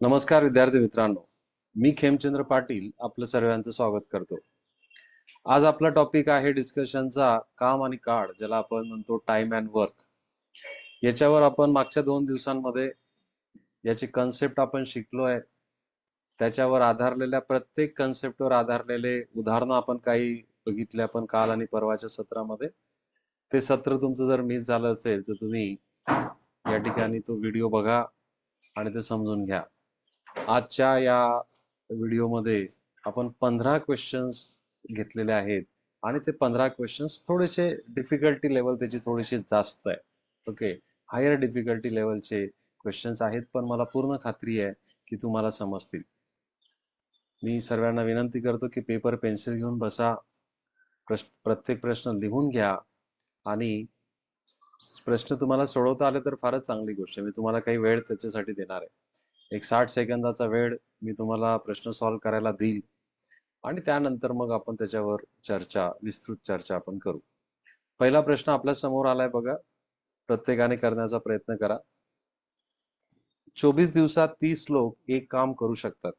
नमस्कार विद्यार्थी मित्रांनो, मी खेमचंद्र पाटील आपलं सर्वांचं स्वागत करतो. आज आपला टॉपिक आहे डिस्कशनचा काम आणि काळ, ज्याला आपण म्हणतो टाइम अँड वर्क. याच्यावर आपण मागच्या 2 दिवसांमध्ये याची कन्सेप्ट आपण शिकलो आहे. त्याच्यावर आधारलेल्या प्रत्येक कन्सेप्टवर आधारलेले उदाहरणं आपण काही बघितले आपण काल आणि परवाच्या सत्रामध्ये. ते सत्र तुमचं जर मिस झालं असेल तर तुम्ही या ठिकाणी तो व्हिडिओ बघा आणि ते समजून घ्या. आजच्या या व्हिडिओमध्ये आपण 15 क्वेश्चन्स घेतलेले आहेत आणि ते 15 क्वेश्चन्स थोडेसे डिफिकल्टी लेवल त्याची थोडीशी जास्त आहे. ओके, हायर डिफिकल्टी लेवलचे क्वेश्चन्स आहेत, पण मला पूर्ण खात्री आहे की तुम्हाला समजतील. मी सर्वांना विनंती करतो की पेपर पेन्सिल घेऊन बसा, प्रत्येक प्रश्न लिहून घ्या आणि प्रश्न तुम्हाला सोडवता आले तर फारच चांगली गोष्ट आहे. मी तुम्हाला काही वेळ त्याच्यासाठी देणार आहे. एक 60 सेकंदाचा वेळ मी तुम्हाला प्रश्न सॉल्व्ह करायला देईल आणि त्यानंतर मग आपण त्याच्यावर विस्तृत चर्चा आपण करू. पहिला प्रश्न आपल्या समोर आलाय बघा, प्रत्येकाने करण्याचा प्रयत्न करा. 24 दिवसात 30 लोक एक काम करू शकतात.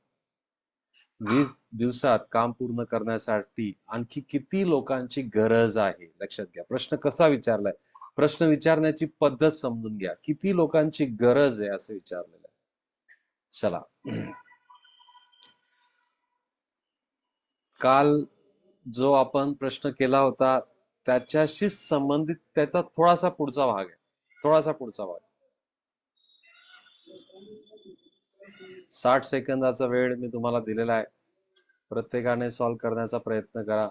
20 दिवसात काम पूर्ण करण्यासाठी आणखी किती लोकांची गरज आहे? लक्षात घ्या, प्रश्न कसा विचारलाय, प्रश्न विचारण्याची पद्धत समजून घ्या. किती लोकांची गरज आहे असं विचारलेलं आहे. चला, काल जो आपण प्रश्न केला होता त्याच्याशी संबंधित त्याचा थोडासा पुढचा भाग आहे. 60 सेकंदाचा वेळ मी तुम्हाला दिलेला आहे. प्रत्येकाने सॉल्व्ह करण्याचा प्रयत्न करा.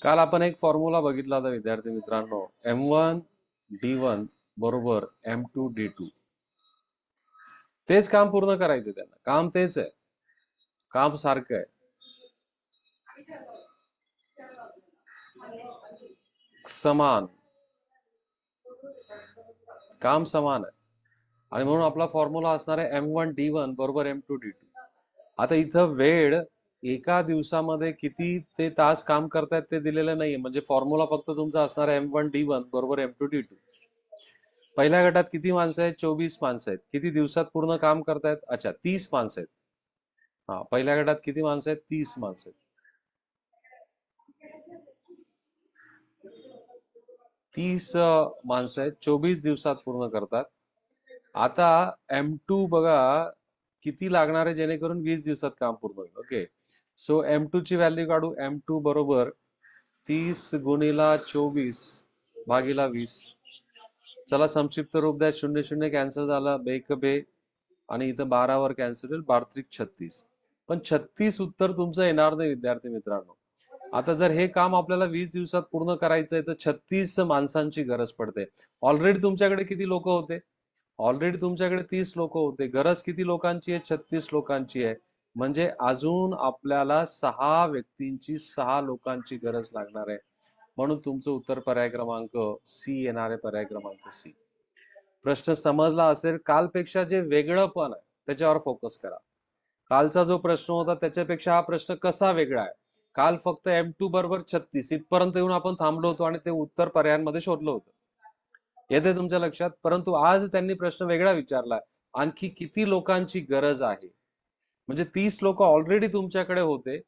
काल आपण एक फॉर्म्युला बघितला होता विद्यार्थी मित्रांनो, M1D1 बरोबर M2D2. तेच काम पूर्ण करायचं, त्यांना काम तेच आहे, काम सारखं आहे, समान काम समान आहे आणि म्हणून आपला फॉर्म्युला असणार आहे M1D1 बरोबर M2D2. आता इथं वेळ एका दिवसामध्ये किती ते तास काम करतायत ते दिलेलं नाहीये, म्हणजे फॉर्म्युला फक्त तुमचा असणार आहे M1D1 बरोबर M2D2. पहिल्या गटात किती माणसं आहेत? 24 माणसं आहेत. किती दिवसात पूर्ण काम करतायत? अच्छा, 30 माणसं आहेत. हा, पहिल्या गटात किती माणसं आहेत? 30 माणसं आहेत. 30 माणसं आहेत, 24 दिवसात पूर्ण करतात. आता M2 बघा किती लागणार आहे जेणेकरून 20 दिवसात काम पूर्ण होईल. ओके, सो M2 ची व्हॅल्यू काढू. M2 बरोबर 30 गुणिला 24 भागिला 20. चला संक्षिप्त रूप द्या. 0 0 कॅन्सल झाला, बेक बे, आणि इथं 12 वर कॅन्सल होईल, 12 36. पण 36 उत्तर तुमचं येणार नाही विद्यार्थी मित्रांनो. आता जर हे काम आपल्याला 20 दिवसात पूर्ण करायचंय तर 36 माणसांची गरज पडते. ऑलरेडी तुमच्याकडे किती लोक होते? ऑलरेडी तुमच्याकडे 30 लोक होते. गरज किती लोकांची आहे? 36 लोकांची आहे. म्हणजे अजून आपल्याला 6 व्यक्तींची 6 लोकांची गरज लागणार आहे. म्हणून तुमचं उत्तर पर्याय क्रमांक सी येणार आहे, पर्याय क्रमांक सी. प्रश्न समजला असेल. कालपेक्षा जे वेगळं पण आहे त्याच्यावर फोकस करा. कालचा जो प्रश्न होता त्याच्यापेक्षा हा प्रश्न कसा वेगळा आहे? काल फक्त M2 बरोबर 36 इथपर्यंत येऊन आपण थांबलो होतो आणि ते उत्तर पर्यायांमध्ये शोधलं होतं. येते तुमच्या लक्षात? परंतु आज त्यांनी प्रश्न वेगळा विचारलाय. आणखी किती लोकांची गरज आहे? म्हणजे 30 लोक ऑलरेडी तुमच्याकडे होते,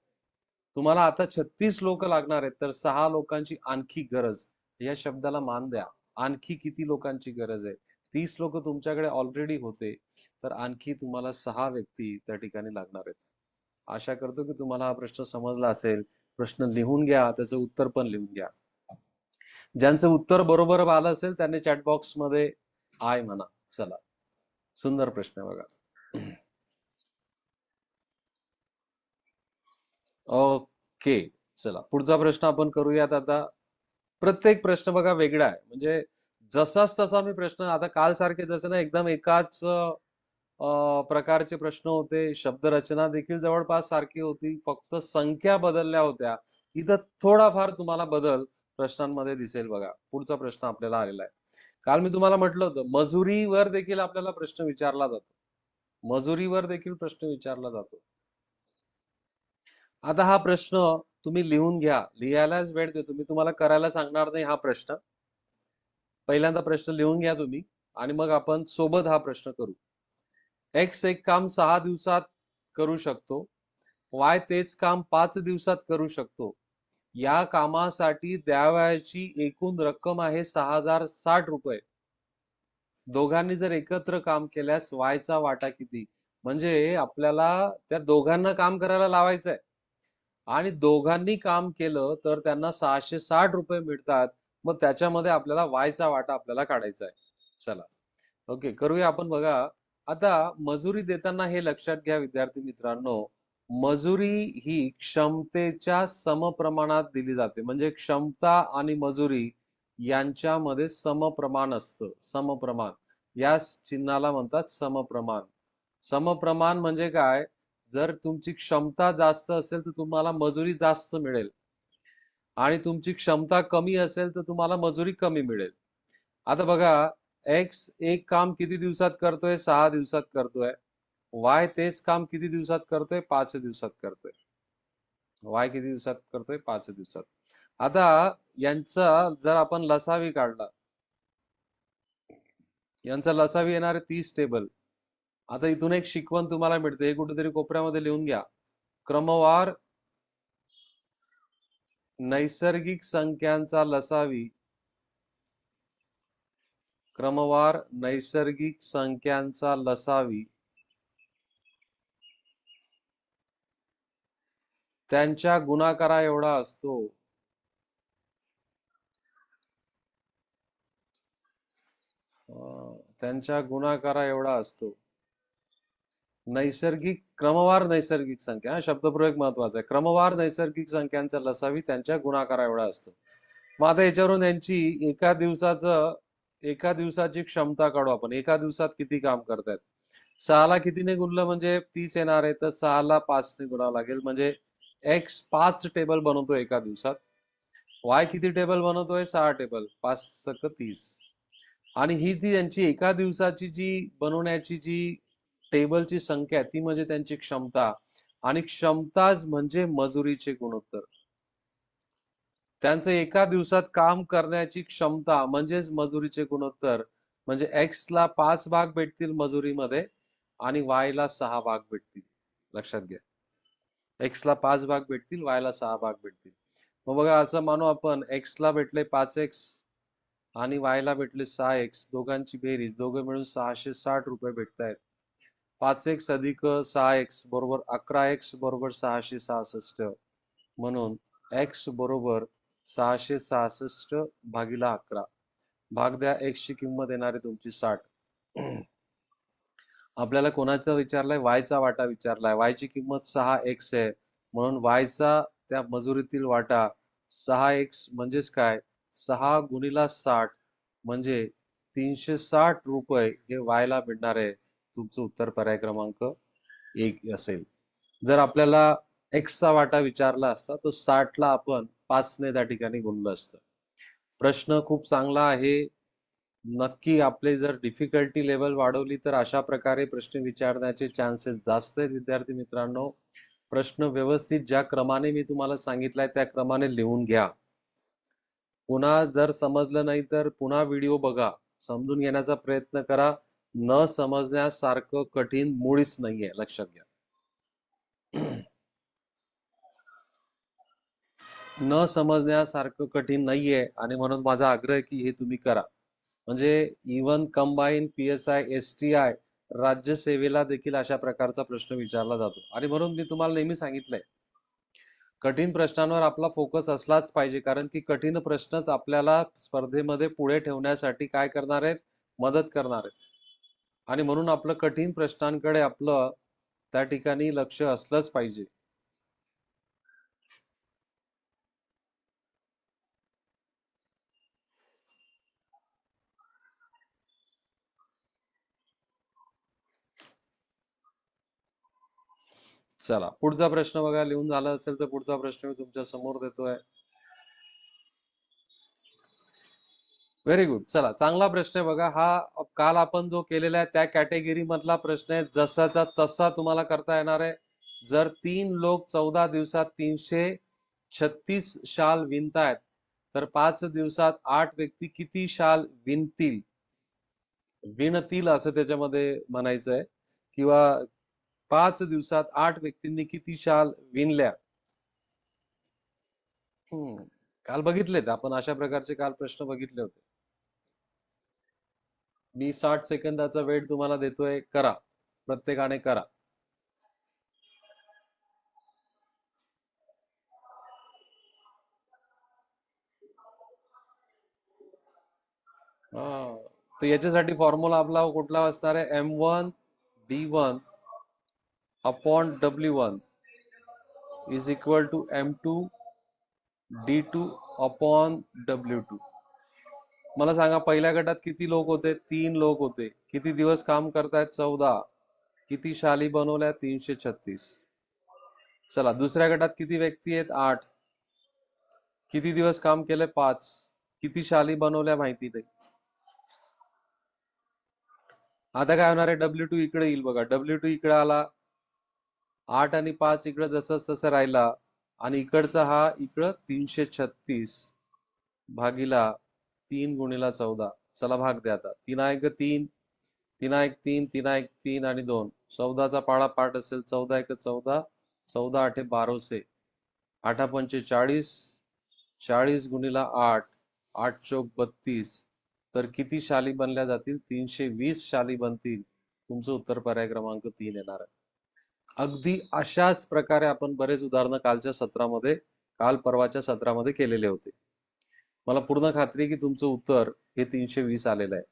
तुम्हाला आता 36 लोक लागणार आहेत, तर 6 लोकांची आणखी गरज. या शब्दाला मान द्या. आणखी किती लोकांची गरज आहे? 30 लोक तुमच्याकडे ऑलरेडी होते, तर आणखी तुम्हाला 6 व्यक्ती त्या ठिकाणी लागणार आहेत. आशा करतो की तुम्हाला हा प्रश्न समजला असेल. प्रश्न लिहून घ्या, त्याचं उत्तर पण लिहून घ्या. ज्यांचं उत्तर बरोबर आलं असेल त्यांनी चॅट बॉक्स मध्ये आय म्हणा. चला, सुंदर प्रश्न बघा. ओके, चला पुढचा प्रश्न आपण करूयात. आता प्रत्येक प्रश्न बघा वेगळा आहे, म्हणजे जसाच तसा मी प्रश्न, आता काल सारखे जसं ना एकदम एकाच प्रकारचे प्रश्न होते, शब्दरचना देखील जवळपास सारखी होती, फक्त संख्या बदलल्या होत्या. इथं थोडाफार तुम्हाला बदल प्रश्नांमध्ये दिसेल बघा. पुढचा प्रश्न आपल्याला आलेला आहे. काल मी तुम्हाला म्हटलं होतं मजुरीवर देखील आपल्याला प्रश्न विचारला जातो. मजुरीवर देखील प्रश्न विचारला जातो. आता हा प्रश्न तुम्ही लिहून घ्या, लिहायलाच वेळ देतो मी, तुम्हाला करायला सांगणार नाही हा प्रश्न. पहिल्यांदा प्रश्न लिहून घ्या तुम्ही आणि मग आपण सोबत हा प्रश्न करू. एक्स एक काम 6 दिवसात करू शकतो, वाय तेच काम 5 दिवसात करू शकतो. या कामासाठी द्यावयाची एकूण रक्कम आहे 6060 रुपये. दोघांनी जर एकत्र काम केल्यास वायचा वाटा किती? म्हणजे आपल्याला त्या दोघांना काम करायला लावायचंय आणि दोघांनी काम केलं तर त्यांना 660 रुपये मिळतात. मग त्याच्यामध्ये आपल्याला वायचा वाटा आपल्याला काढायचा आहे. चला, ओके, करूया आपण. बघा, आता मजुरी देताना हे लक्षात घ्या विद्यार्थी मित्रांनो, मजुरी ही क्षमतेच्या समप्रमाणात दिली जाते. म्हणजे क्षमता आणि मजुरी यांच्यामध्ये समप्रमाण असतं. समप्रमाण या चिन्हाला म्हणतात समप्रमाण. समप्रमाण म्हणजे काय? जर तुमची क्षमता जास्त असेल तर तुम्हाला मजुरी जास्त मिळेल आणि तुमची क्षमता कमी असेल तर तुम्हाला मजुरी कमी मिळेल. आता बघा, एक्स एक काम किती दिवसात करतोय? 6 दिवसात करतोय. वाय तेच काम किती दिवसात करतोय? 5 दिवसात करतोय. वाय किती दिवसात करतोय? 5 दिवसात. आता यांचा जर आपण लसावी काढला, यांचा लसावी येणार आहे 30 टेबल. आता इथून एक शिकवण तुम्हाला मिळते, हे कुठेतरी कोपऱ्यामध्ये लिहून घ्या. क्रमवार नैसर्गिक संख्यांचा लसावी, क्रमवार नैसर्गिक संख्यांचा लसावी त्यांच्या गुणाकारा एवढा असतो. त्यांच्या गुणाकारा एवढा असतो. नैसर्गिक क्रमवार नैसर्गिक संख्या, हा शब्दप्रयोग महत्वाचा आहे. क्रमवार नैसर्गिक संख्यांचा लसावी त्यांच्या गुणाकारा एवढा असतो. मग आता याच्यावरून यांची एका दिवसाची क्षमता काढू आपण. एका दिवसात किती काम करतायत? 6ला कितीने गुणलं म्हणजे 30 येणार आहे, तर 6ला 5ने गुणावं लागेल. म्हणजे एक्स 5 टेबल बनवतो एका दिवसात. वाय किती टेबल बनवतोय? 6 टेबल. 5 सक 30. आणि ही ती त्यांची एका दिवसाची जी बनवण्याची जी टेबलची संख्या ती म्हणजे त्यांची क्षमता. आणि क्षमताच म्हणजे मजुरीचे गुणोत्तर. त्यांचं एका दिवसात काम करण्याची क्षमता म्हणजेच मजुरीचे गुणोत्तर. म्हणजे एक्स ला 5 भाग भेटतील मजुरीमध्ये आणि वाय ला 6 भाग भेटतील. लक्षात घ्या, एक्स ला 5 भाग भेटतील, वाय ला 6 भाग भेटतील. मग बघा, असं मानू आपण, एक्स ला भेटले 5x आणि वाय ला भेटले 6x. दोघांची बेरीज, दोघं मिळून 660 रुपये भेटतायत. 5x अधिक 6x बरोबर 11x बरोबर 666. म्हणून x बरोबर 666 भागिला 11. भाग द्या, x ची किंमत येणार आहे तुमची 60. आपल्याला कोणाचा विचारलाय? वायचा वाटा विचारलाय. वायची किंमत 6x आहे, म्हणून वायचा त्या मजुरीतील वाटा 6x म्हणजेच काय? 6 गुणिला 60 म्हणजे 360 रुपये हे वायला मिळणार आहे. तुमचं उत्तर पर्याय क्रमांक 1 असेल. जर आपल्याला एक्सचा वाटा विचारला असता तर 60ला आपण 5ने त्या ठिकाणी गुणलं असतं. प्रश्न खूप चांगला आहे. नक्की आपले जर डिफिकल्टी लेवल वाढवली तर अशा प्रकारे प्रश्न विचारण्याचे चान्सेस जास्त आहेत विद्यार्थी मित्रांनो. प्रश्न व्यवस्थित ज्या क्रमाने मी तुम्हाला सांगितलंय त्या क्रमाने लिहून घ्या. पुन्हा जर समजलं नाही तर पुन्हा व्हिडिओ बघा, समजून घेण्याचा प्रयत्न करा. न समजण्यासारखं कठीण मुळीच नाहीये, लक्षात घ्या. न समजण्यासारखं कठीण नाहीये आणि म्हणून माझा आग्रह आहे की हे तुम्ही करा. म्हणजे इव्हन कंबाईन PSI STI राज्यसेवेला देखील अशा प्रकारचा प्रश्न विचारला जातो. आणि म्हणून मी तुम्हाला नेहमी सांगितलंय, कठीण प्रश्नांवर आपला फोकस असलाच पाहिजे, कारण की कठीण प्रश्नच आपल्याला स्पर्धेमध्ये पुढे ठेवण्यासाठी काय करणार आहेत? मदत करणार आहेत. आणि म्हणून आपलं कठीण प्रश्नांकडे आपलं त्या ठिकाणी लक्ष असलंच पाहिजे. चला, पुढचा प्रश्न बघा. लिहून झाला असेल तर पुढचा प्रश्न मी तुमच्या समोर देतोय. Very good. चला, चांगला प्रश्न आहे बघा. हा काल आपण जो केलेला आहे त्या कॅटेगरी मधला प्रश्न आहे. जसाचा तसा तुम्हाला करता येणार आहे. जर 3 लोक 14 दिवसात 336 शाल विणतायत तर 5 दिवसात 8 व्यक्ती किती शाल विणतील असं त्याच्यामध्ये म्हणायचं आहे, किंवा 5 दिवसात 8 व्यक्तींनी किती शाल विणल्या. काल बघितलेत आपण, अशा प्रकारचे काल प्रश्न बघितले होते. मी 60 सेकंदाचा वेळ तुम्हाला देतोय, करा, प्रत्येकाने करा. तर याच्यासाठी फॉर्म्युला आपला कुठला असणार आहे, M1D1 upon W1 is equal to M2D2 upon W2. मला सांगा, पहिल्या गटात किती लोक होते? 3 लोक होते. किती दिवस काम करतायत? 14. किती शाली बनवल्या? 336. चला, दुसऱ्या गटात किती व्यक्ती आहेत? 8. किती दिवस काम केले? 5. किती शाली बनवल्या? माहिती नाही. आता काय होणार आहे? W2 इकडे येईल बघा. W2 इकडे आला, 8 आणि 5 इकडे जसं तसं राहिला, आणि इकडचा हा इकडं 336 भागीला 3 गुणिला 14. चला भाग द्या आता. 3 एक 3, 3 एक 3, 3 एक 3 आणि 2. 14चा पाडा पाठ असेल. 14 एक 14, 14 आठे 1200, 8 पंचे 40, 40 गुणिला 8, 8 चौक 32. तर किती शाली बनल्या जातील? 320 शाली बनतील. तुमचं उत्तर पर्याय क्रमांक 3 येणार आहे. अगदी अशाच प्रकारे आपण बरेच उदाहरणं कालच्या सत्रामध्ये, काल परवाच्या सत्रामध्ये केलेले होते. मला पूर्ण खात्री आहे की तुमचं उत्तर हे 320 आलेलं आहे.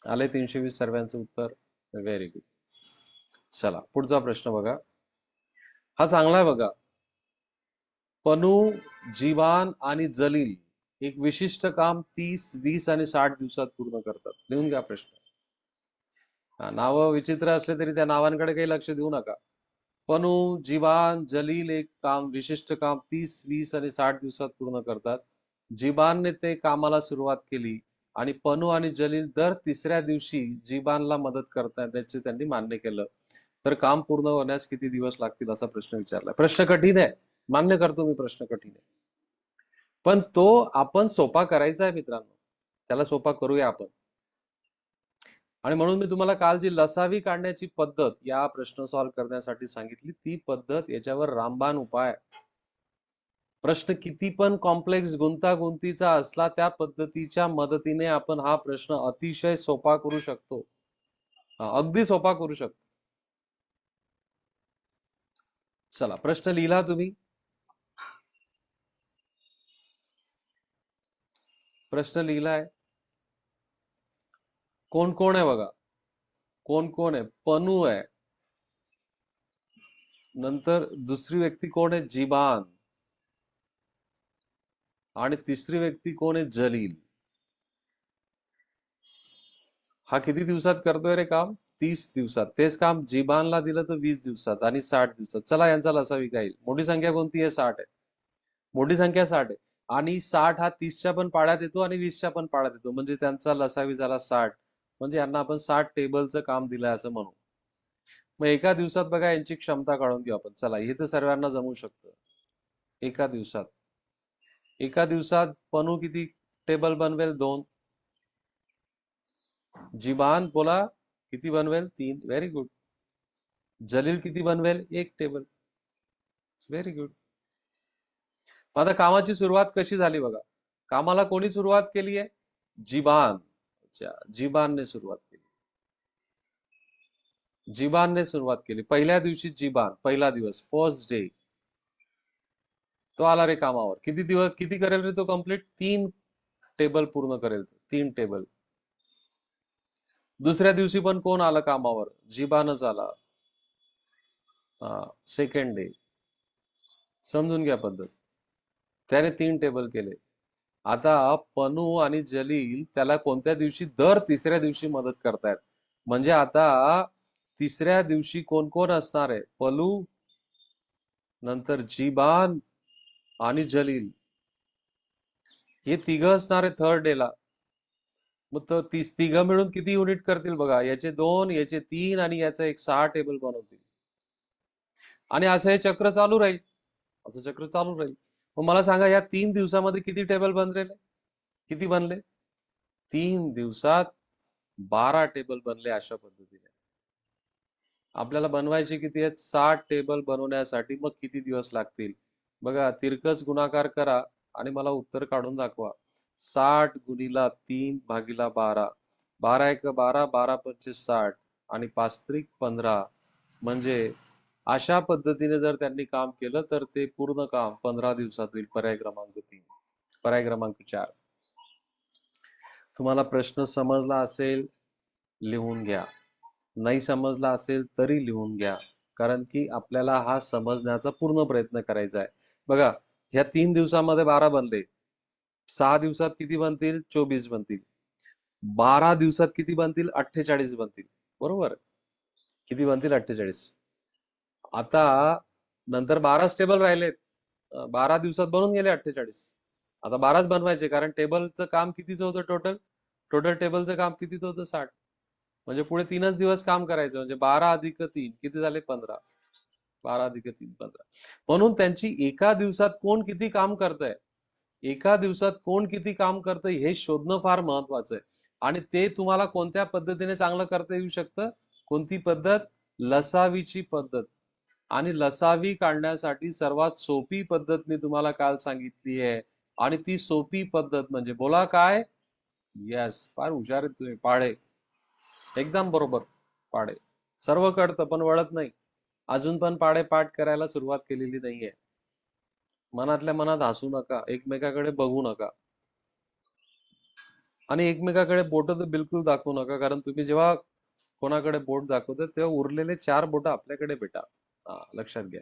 आले 320 सर्वांचं उत्तर? Very good. चला, पुढचा प्रश्न बघा. हा चांगला आहे बघा. पनू, जीवान आणि जलील एक विशिष्ट काम 30, 20 आणि 60 दिवसात पूर्ण करतात. लिहून घ्या प्रश्न. नाव विचित्र असले तरी त्या नावांकडे काही लक्ष देऊ नका. पनू, जीवान, जलील एक काम, विशिष्ट काम 30, 20 आणि 60 दिवसात पूर्ण करतात. जीबानने ते कामाला सुरुवात केली आणि पनू आणि जलील दर तिसऱ्या दिवशी जीबानला मदत करतात त्याचे त्यांनी मान्य केलं. तर काम पूर्ण होण्यास किती दिवस लागतील असा प्रश्न विचारला. प्रश्न कठीण आहे, मान्य करतो मी, प्रश्न कठीण आहे, पण तो आपण सोपा करायचा आहे मित्रांनो. त्याला सोपा करूया आपण. आणि म्हणून मी तुम्हाला काल जी लसावी काढण्याची पद्धत या प्रश्न सॉल्व्ह करण्यासाठी सांगितली, ती पद्धत, याच्यावर रामबाण उपाय. प्रश्न किती पण कॉम्प्लेक्स, गुंतागुंतीचा असला, त्या पद्धतीच्या मदतीने आपण हा प्रश्न अतिशय सोपा करू शकतो. अगदी सोपा करू शकतो. चला, प्रश्न लिहिला तुम्ही? प्रश्न लिहिलाय? कोण कोण आहे बघा. कोण कोण आहे? पनू आहे, नंतर दुसरी व्यक्ती कोण आहे? जीबान, आणि तिसरी व्यक्ती कोण आहे? जलील. हा किती दिवसात करतोय रे काम? 30 दिवसात. तेच काम जीबानला दिलं तर 20 दिवसात आणि 60 दिवसात. चला, यांचा लसावी काय येईल? मोठी संख्या कोणती आहे? 60 आहे. मोठी संख्या 60 आहे, आणि 60 हा 30च्या पण पाड्यात येतो आणि 20च्या पण पाड्यात येतो, म्हणजे त्यांचा लसावी झाला 60. म्हणजे यांना आपण 60 टेबलचं काम दिलंय असं म्हणू. मग एका दिवसात बघा, यांची क्षमता काढून घेऊ आपण. चला, हे तर सर्वांना जमू शकतं. एका दिवसात पनू किती टेबल बनवेल? 2. जीबान बोला किती बनवेल? 3. Very good. जलील किती बनवेल? 1 टेबल. Very good. आता कामाची सुरुवात कशी झाली बघा. कामाला कोणी सुरुवात केली आहे? जीबान. अच्छा, जीबानने सुरुवात केली. जीबानने सुरुवात केली. पहिल्या दिवशी जीबान, पहिला दिवस, फर्स्ट डे, तो आला रे कामावर. किती दिवस, किती करेल रे तो कंप्लीट? 3 टेबल पूर्ण करेल. 3 टेबल. दुसऱ्या दिवशी पण कोण आलं कामावर? जीबानच आला. Second day. समजून घ्या पद्धत. त्याने 3 टेबल केले. आता पनू आणि जलील त्याला कोणत्या दिवशी? दर तिसऱ्या दिवशी मदत करतायत. म्हणजे आता तिसऱ्या दिवशी कोण कोण असणार आहे? पलू, नंतर जीबान आणि जलील, हे तिघ असणार आहे थर्ड डेला. मग तो तिघ मिळून किती युनिट करतील बघा? याचे 2, याचे 3 आणि याचा एक 6 टेबल बनवतील. आणि असं हे चक्र चालू राहील, असं चक्र चालू राहील. मग मला सांगा या 3 दिवसामध्ये किती टेबल बनले? किती बनले? 3 दिवसात 12 टेबल बनले अशा पद्धतीने. आपल्याला बनवायचे किती आहेत? 60 टेबल बनवण्यासाठी मग किती दिवस लागतील? बघा, तिरकस गुणाकार करा आणि मला उत्तर काढून दाखवा. 60 गुणिला 3 भागिला 12, 12 एक 12, 12 पंचे 60 आणि 5 त्रिक 15. म्हणजे अशा पद्धतीने जर त्यांनी काम केलं तर ते पूर्ण काम 15 दिवसात होईल. पर्याय क्रमांक 3. पर्याय क्रमांक 4. तुम्हाला प्रश्न समजला असेल, लिहून घ्या. नाही समजला असेल तरी लिहून घ्या, कारण की आपल्याला हा समजण्याचा पूर्ण प्रयत्न करायचा आहे. बघा, ह्या 3 दिवसामध्ये 12 बनले. 6 दिवसात किती बनतील? 24 बनतील. 12 दिवसात किती बनतील? 48 बनतील. बरोबर? किती बनतील? 48. आता नंतर 12च टेबल राहिलेत. 12 दिवसात बनून गेले 48. आता 12च बनवायचे, कारण टेबलचं काम कितीचं होतं टोटल? टोटल टेबलचं काम कितीचं होतं? 60. म्हणजे पुढे 3च दिवस काम करायचं, म्हणजे 12 अधिक 3 किती झाले? 15. 12 अधिक 3 15. म्हणून त्यांची एका दिवसात कोण किती काम करतंय, एका दिवसात कोण किती काम करतंय हे शोधणं फार महत्वाचं आहे. आणि ते तुम्हाला कोणत्या पद्धतीने चांगलं करता येऊ शकतं? कोणती पद्धत? लसावीची पद्धत. आणि लसावी काढण्यासाठी सर्वात सोपी पद्धत मी तुम्हाला काल सांगितली आहे. आणि ती सोपी पद्धत म्हणजे, बोला काय? येस, फार हुशार आहेत तुम्ही. पाढे. एकदम बरोबर. पाढे. सर्व कळतं पण वळत नाही. अजून पण पाढे पाठ करायला सुरुवात केलेली नाहीये. मनातल्या मनात हसू नका, एकमेकाकडे बघू नका आणि एकमेकाकडे बोट तर बिलकुल दाखवू नका, कारण तुम्ही जेव्हा कोणाकडे बोट दाखवता तेव्हा उरलेले 4 बोट आपल्याकडे भेटा. लक्षात घ्या.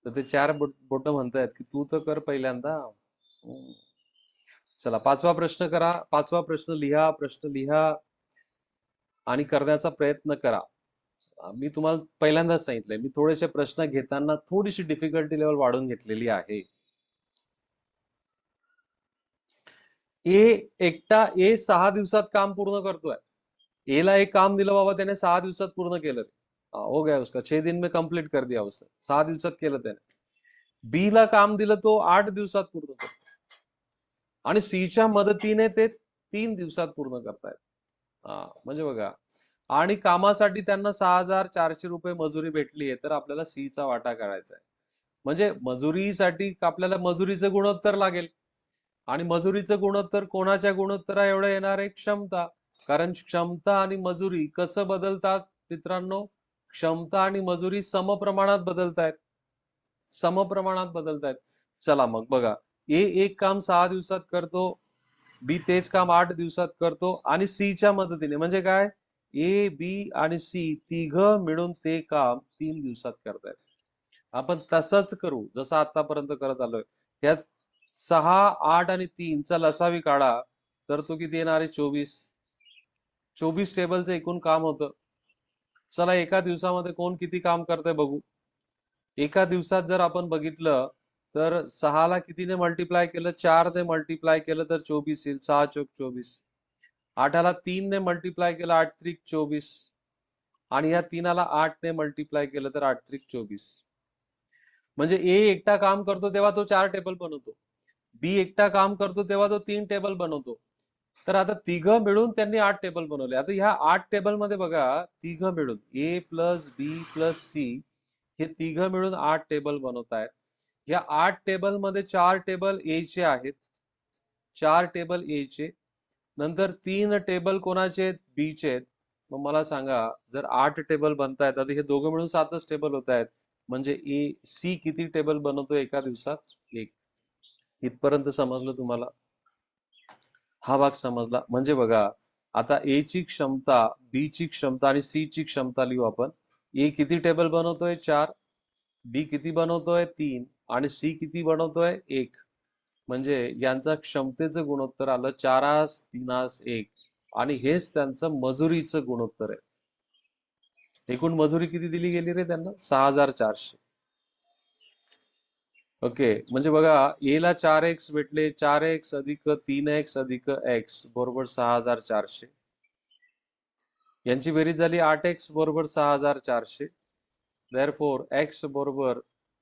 तर ते 4 बोट म्हणतायत की तू तर कर पहिल्यांदा. चला, 5वा प्रश्न करा. 5वा प्रश्न लिहा, प्रश्न लिहा आणि करण्याचा प्रयत्न करा. मी तुम्हाला पहिल्यांदाच सांगितलंय, मी थोडेसे प्रश्न घेताना थोडीशी डिफिकल्टी लेवल वाढवून घेतलेली आहे. ए 6 दिवसात काम पूर्ण करतोय. ए ला एक काम दिलं बाबा, त्याने 6 दिवसात पूर्ण केलं. हो गया उसका, 6 दिन में कंप्लीट कर दिया उसने. 6 दिवसात केलं त्याने. बी ला काम दिलं, तो 8 दिवसात पूर्ण करतो. आणि सी च्या मदतीने ते 3 दिवसात पूर्ण करतायत. म्हणजे बघा, आणि कामासाठी त्यांना 6,400 रुपये मजुरी भेटली आहे, तर आपल्याला सी चा वाटा काढायचा आहे. म्हणजे मजुरीसाठी आपल्याला मजुरीचं गुणोत्तर लागेल. आणि मजुरीचं गुणोत्तर कोणाच्या गुणोत्तरा एवढं येणार आहे? क्षमता. कारण क्षमता आणि मजुरी कसं बदलतात मित्रांनो? क्षमता आणि मजुरी समप्रमाणात बदलतायत. समप्रमाणात बदलतायत. चला मग बघा, ए एक काम 6 दिवसात करतो, बी तेच काम 8 दिवसात करतो आणि सी च्या मदतीने, म्हणजे काय? ए, बी आणि सी तिघ मिळून ते काम 3 दिवसात करतायत. आपण तसंच करू जसं आतापर्यंत करत आलोय. त्यात 6, 8 आणि 3 चा लसावी काढा, तर तो किती येणार आहे? 24. 24 टेबलचं एकूण काम होतं. चला, एका दिवसामध्ये कोण किती काम करतंय बघू. एका दिवसात जर आपण बघितलं तर 6 ला कितीने मल्टिप्लाय केलं? 4 ने मल्टिप्लाय केलं तर 24 येईल. 6 चोक 24. 8 ला 3 ने मल्टिप्लाय केलं, 8 त्रिक 24. आणि या 3 ला 8 ने मल्टिप्लाय केलं तर 8 त्रिक 24. म्हणजे ए एकटा काम करतो तेव्हा तो 4 टेबल बनवतो. बी एकटा काम करतो तेव्हा तो 3 टेबल बनवतो. तर आता तिघं मिळून त्यांनी 8 टेबल बनवले. आता ह्या 8 टेबल मध्ये बघा, तिघं मिळून ए प्लस बी प्लस सी हे तिघं मिळून 8 टेबल बनवतायत. या 8 टेबल मध्ये 4 टेबल ए चे आहेत. 4 टेबल ए चे. नंतर 3 टेबल कोणाचे आहेत? बी चे आहेत. मग मला सांगा, जर 8 टेबल बनतायत, आता हे दोघं मिळून 7च टेबल होत आहेत. म्हणजे ए सी किती टेबल बनवतो एका दिवसात? 1. इथपर्यंत समजलं तुम्हाला? हा भाग समजला. म्हणजे बघा, आता ए ची क्षमता, बी ची क्षमता आणि सी ची क्षमता लिहू आपण. ए किती टेबल बनवतोय? 4. बी किती बनवतोय? 3. आणि सी किती बनवतोय? 1. म्हणजे यांचा क्षमतेचं गुणोत्तर आलं 4:3:1. आणि हेच त्यांचं मजुरीचं गुणोत्तर आहे. एकूण मजुरी किती दिली गेली रे त्यांना? 6,400. ओके, म्हणजे बघा, ए ला 4x भेटले. 4x अधिक 3x अधिक x बरोबर 6,400. यांची बेरीज झाली 8x बरोबर 6,400. देअरफॉर एक्स बरोबर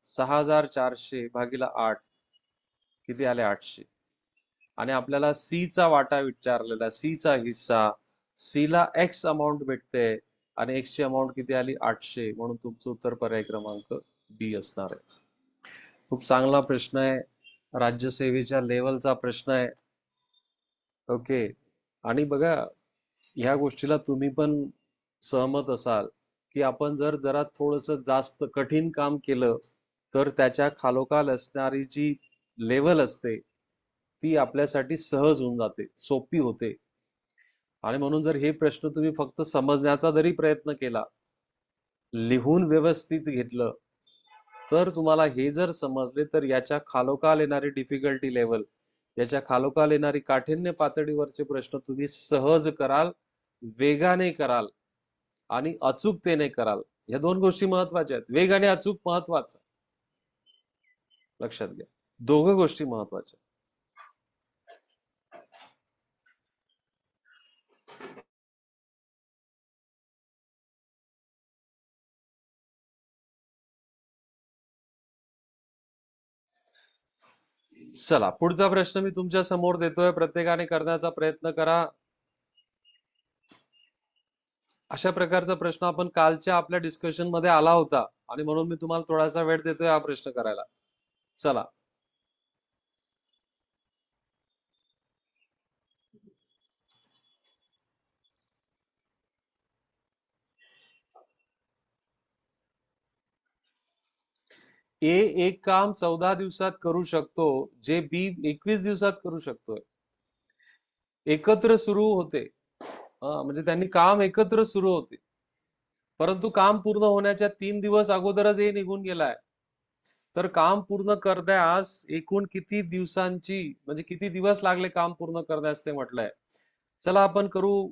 6400 भागीला 8 किती आले 800. आणि आपल्याला सी चा वाटा विचारलेला, सी चा हिस्सा, सी ला एक्स अमाऊंट भेटते आणि एक्स ची अमाऊंट किती आली 800, म्हणून तुमचं उत्तर पर्याय क्रमांक बी असणार आहे. खूप चांगला प्रश्न आहे, राज्यसेवेच्या लेवलचा प्रश्न आहे. ओके. आणि बघा, ह्या गोष्टीला तुम्ही पण सहमत असाल की आपण जर जरा थोडस जास्त कठीण काम केलं तर त्याच्या खालोखाल असणारी जी लेवल असते ती आपल्यासाठी सहज होऊन जाते, सोपी होते. आणि म्हणून जर हे प्रश्न तुम्ही फक्त समजण्याचा जरी प्रयत्न केला, लिहून व्यवस्थित घेतलं, तर तुम्हाला हे जर समजले तर याच्या खालोखाल येणारी डिफिकल्टी लेवल, याच्या खालोखाल येणारी काठिण्य पातळीवरचे प्रश्न तुम्ही सहज कराल, वेगाने कराल आणि अचूकतेने कराल. ह्या दोन गोष्टी महत्वाच्या आहेत. वेग आणि अचूक महत्वाचं, लक्षात घ्या. दोघं गोष्टी महत्वाच्या. चला, पुढचा प्रश्न मी तुमच्या समोर देतोय, प्रत्येकाने करण्याचा प्रयत्न करा. अशा प्रकारचा प्रश्न आपण कालच्या आपल्या डिस्कशन मध्ये आला होता आणि म्हणून मी तुम्हाला थोडासा वेळ देतोय हा प्रश्न करायला. चला. ए एक काम 14 दिवसात करू शकतो जे बी 21 दिवसात करू शकतोय. एकत्र सुरू होते, म्हणजे त्यांनी काम एकत्र सुरू होते, परंतु काम पूर्ण होण्याच्या 3 दिवस अगोदरच ए निघून गेलाय. तर काम पूर्ण करण्यास एकूण किती दिवसांची, म्हणजे किती दिवस लागले काम पूर्ण करण्यास ते म्हटलंय. चला आपण करू.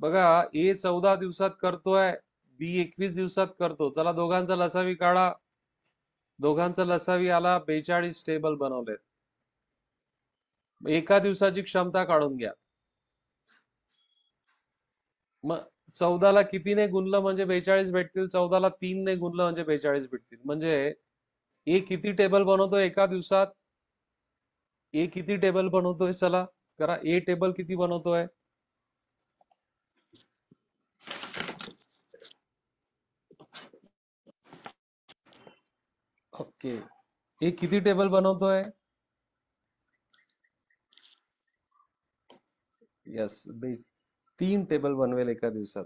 बघा, ए 14 दिवसात करतोय, बी 21 दिवसात करतो. चला दोघांचा लसावी काढा. दोघांचा लसावी आला 42 टेबल बनवलेत. एका दिवसाची क्षमता काढून घ्या. मग 14ला कितीने गुणलं म्हणजे 42 भेटतील, 14ला 3ने गुणलं म्हणजे 42 भेटतील. म्हणजे ए किती टेबल बनवतोय एका दिवसात, ए किती टेबल बनवतोय, चला करा. ए टेबल किती बनवतोय, ओके. ए किती टेबल बनवतोय, यस, 3 टेबल बनवेल एका दिवसात.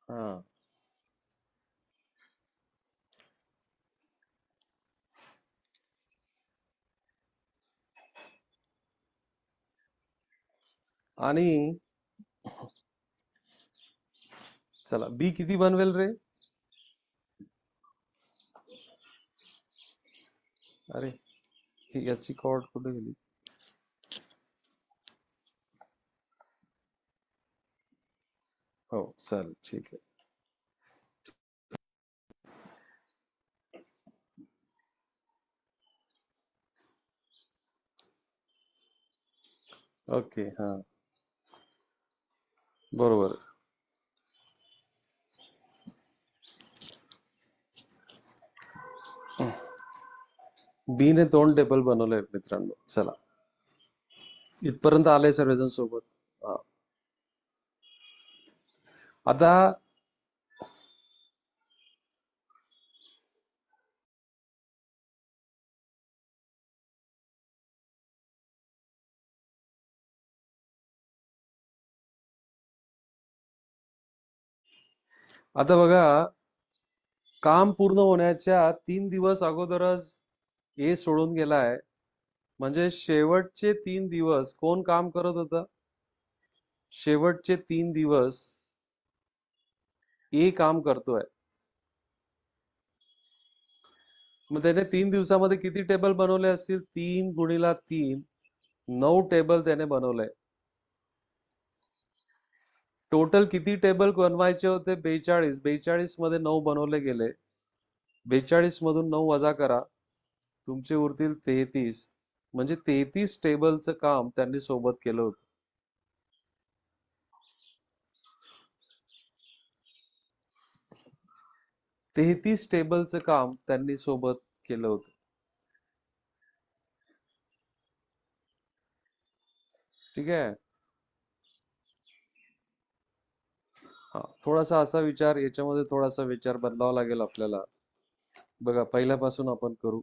हा. आणि चला बी किती बनवेल रे, अरे ही याची कॉर्ड कुठे गेली. हो चल ठीक आहे. ओके. हा बरोबर. बी ने 2 टेबल बनवले मित्रांनो. चला इथपर्यंत आले सर्वजण सोबत. हा. आता आता बघा, काम पूर्ण होण्याच्या 3 दिवस अगोदरच ए सोडून गेलाय, म्हणजे शेवटचे 3 दिवस कोण काम करत होतं, शेवटचे 3 दिवस ए काम करतोय. मग त्याने 3 दिवसामध्ये किती टेबल बनवले असतील, 3 गुणिला 3, 9 टेबल त्याने बनवलंय. टोटल किती टेबल बनवायचे होते, 42. 42 मध्ये 9 बनवले गेले. 42 मधून 9 वजा करा, तुमचे उरतील 33. म्हणजे 33 टेबलचं काम त्यांनी सोबत केलं होतं. 33 टेबलचं काम त्यांनी सोबत केलं होतं. ठीक आहे. हा, थोडासा असा विचार, याच्यामध्ये थोडासा विचार बदलावा लागेल आपल्याला. बघा, पहिल्यापासून आपण करू.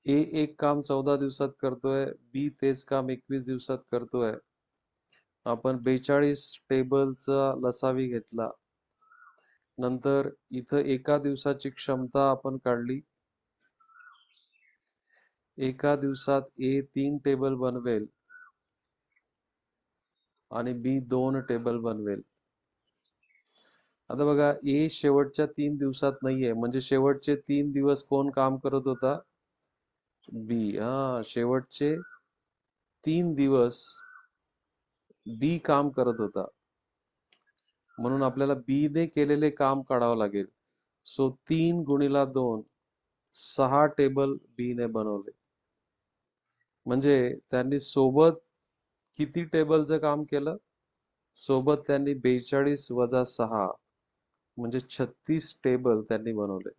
ए एक काम 14 दिवसात करतोय, बी तेच काम 21 दिवसात करतोय. आपण 42 टेबलचा लसावी घेतला. नंतर इथं एका दिवसाची क्षमता आपण काढली. एका दिवसात ए 3 टेबल बनवेल आणि बी 2 टेबल बनवेल. आता बघा, ए शेवटच्या 3 दिवसात नाहीये, म्हणजे शेवटचे 3 दिवस कोण काम करत होता? बी. शेवटचे 3 दिवस बी काम करत होता. म्हणून आपल्याला बी ने केलेले काम काढावं लागेल. सो 3 गुणिला 2, 6 टेबल बी ने बनवले. म्हणजे त्यांनी सोबत किती टेबलचं काम केलं? सोबत त्यांनी 42 वजा 6 म्हणजे 36 टेबल त्यांनी बनवले.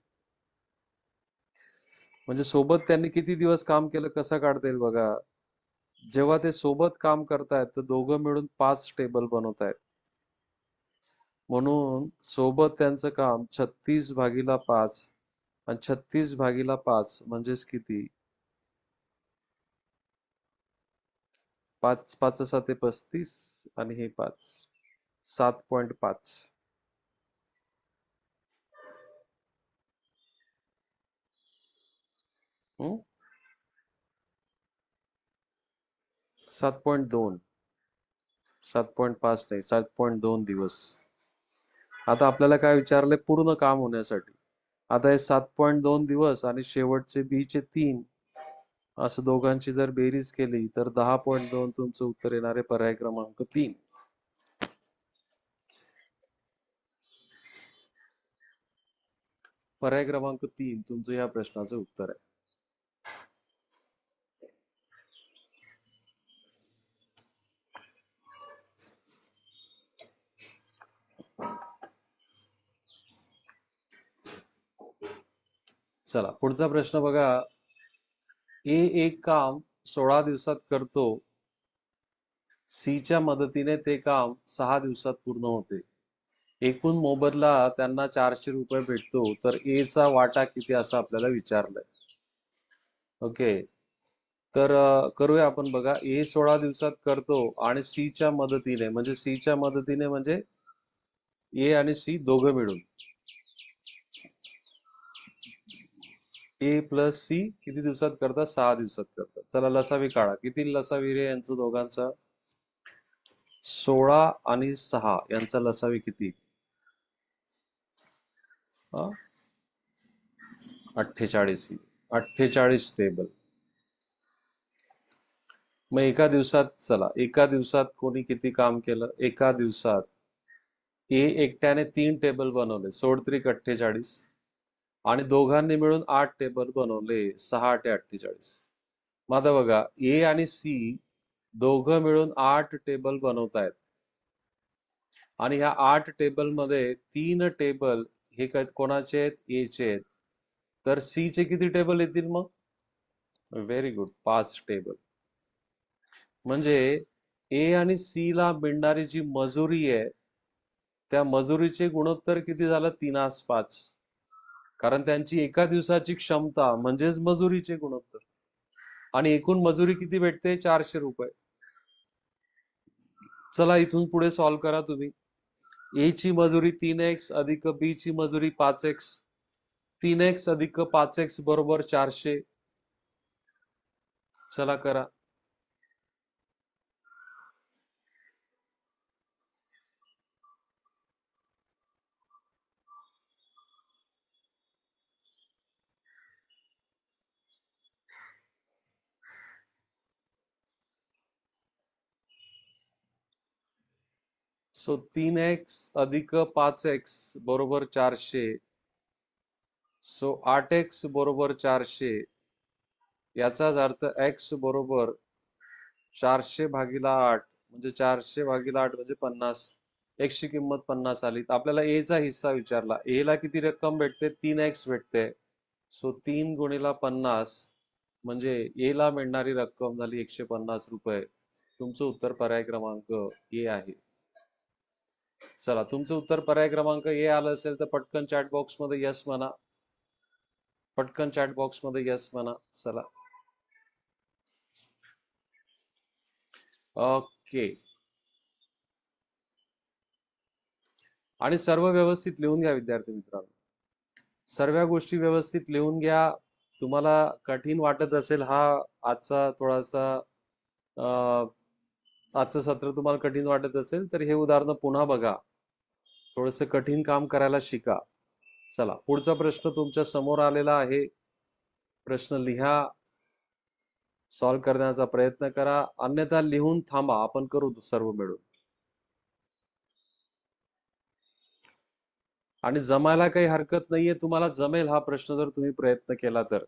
म्हणजे सोबत त्यांनी किती दिवस काम केलं कसं काढता येईल बघा. जेव्हा ते सोबत काम करतायत तर दोघं मिळून 5 टेबल बनवतायत. म्हणून सोबत त्यांचं काम 36 भागीला 5 आणि 36 भागीला 5 म्हणजेच किती? 5 5 7 35 आणि हे 5 7.5. 7.2. 7.5 नाही, 7.2 दिवस. आता आपल्याला काय विचारले? पूर्ण काम होण्यासाठी. आता हे 7.2 दिवस आणि शेवटचे बी चे 3, असं दोघांची जर बेरीज केली तर 10.2 तुमचं उत्तर येणार आहे, पर्याय क्रमांक 3. पर्याय क्रमांक 3 तुमचं या प्रश्नाचं उत्तर आहे. चला, पुढचा प्रश्न बघा. ए एक काम 16 दिवसात करतो, सी च्या मदतीने ते काम 6 दिवसात पूर्ण होते. एकूण मोबदला त्यांना 400 रुपये भेटतो, तर ए चा वाटा किती असं आपल्याला विचारलंय. ओके, तर करूया आपण. बघा, ए 16 दिवसात करतो आणि सी च्या मदतीने, म्हणजे सी च्या मदतीने म्हणजे ए आणि सी दोघं मिळून, ए प्लस सी किती दिवसात करतात? 6 दिवसात करतात. चला, लसावी काढा. किती लसावी रे यांचं दोघांचा? 16 आणि 6 यांचा लसावी किती? 48. 48 टेबल. मग एका दिवसात, चला, एका दिवसात कोणी किती काम केलं? एका दिवसात ए एकट्याने 3 टेबल बनवले, 16×3 = 48, आणि दोघांनी मिळून 8 टेबल बनवले, 6×8 = 48. मग आता बघा, ए आणि सी दोघं मिळून 8 टेबल बनवतायत आणि ह्या 8 टेबल मध्ये 3 टेबल हे कोणाचे आहेत? ए चे आहेत. तर सी चे किती टेबल येतील मग? Very good, 5 table. म्हणजे ए आणि सी ला मिळणारी जी मजुरी आहे, त्या मजुरीचे गुणोत्तर किती झालं? 3/5. कारण त्यांची एका दिवसाची क्षमता म्हणजेच मजुरीचे गुणोत्तर. आणि एकूण मजुरी किती भेटते? 400 रुपये. चला, इथून पुढे सॉल्व्ह करा तुम्ही. ए ची मजुरी 3x अधिक बी ची मजुरी 5x. 3x अधिक 5x बरोबर 400. चला करा. सो 3x अधिक 5x बरोबर 400. सो 8x बरोबर 400. याचाच अर्थ x बरोबर 400 भागीला 8, म्हणजे 400 भागीला 8 म्हणजे 50. x ची किंमत 50 आली, तर आपल्याला a चा हिस्सा विचारला. a ला किती रक्कम भेटते? 3x भेटते. सो 3 गुणिला 50 म्हणजे a ला मिळणारी रक्कम झाली 150 रुपये. तुमचं उत्तर पर्याय क्रमांक ए आहे. चला, तुमचं उत्तर पर्याय क्रमांक ए आलं असेल तर पटकन चॅट बॉक्स मध्ये यस म्हणा. पटकन चॅट बॉक्स मध्ये यस म्हणा. चला, ओके. आणि सर्व व्यवस्थित लिहून घ्या विद्यार्थी मित्रांनो. सर्व गोष्टी व्यवस्थित लिहून घ्या. तुम्हाला कठीण वाटत असेल हा आजचा थोडासा आजचं सत्र तुम्हाला कठीण वाटत असेल तर हे उदाहरण पुन्हा बघा. थोडस कठीण काम करायला शिका. चला, पुढचा प्रश्न तुमच्या समोर आलेला आहे. प्रश्न लिहा, सॉल्व करण्याचा प्रयत्न करा, अन्यथा लिहून थांबा. आपण करू सर्व मिळून. आणि जमायला काही हरकत नाहीये. तुम्हाला जमेल हा प्रश्न जर तुम्ही प्रयत्न केला तर.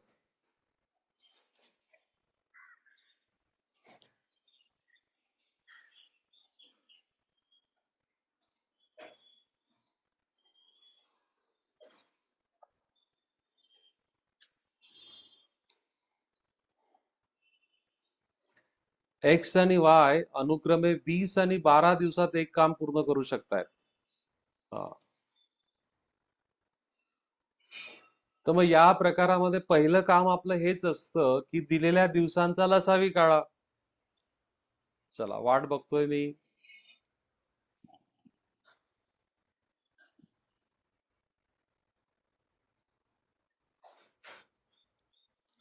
एक्स आणि वाय अनुक्रमे 20 आणि 12 दिवसात एक काम पूर्ण करू शकतायत. तर मग या प्रकारामध्ये पहिलं काम आपलं हेच असतं की दिलेल्या दिवसांचा लसावी काढा. चला, वाट बघतोय मी.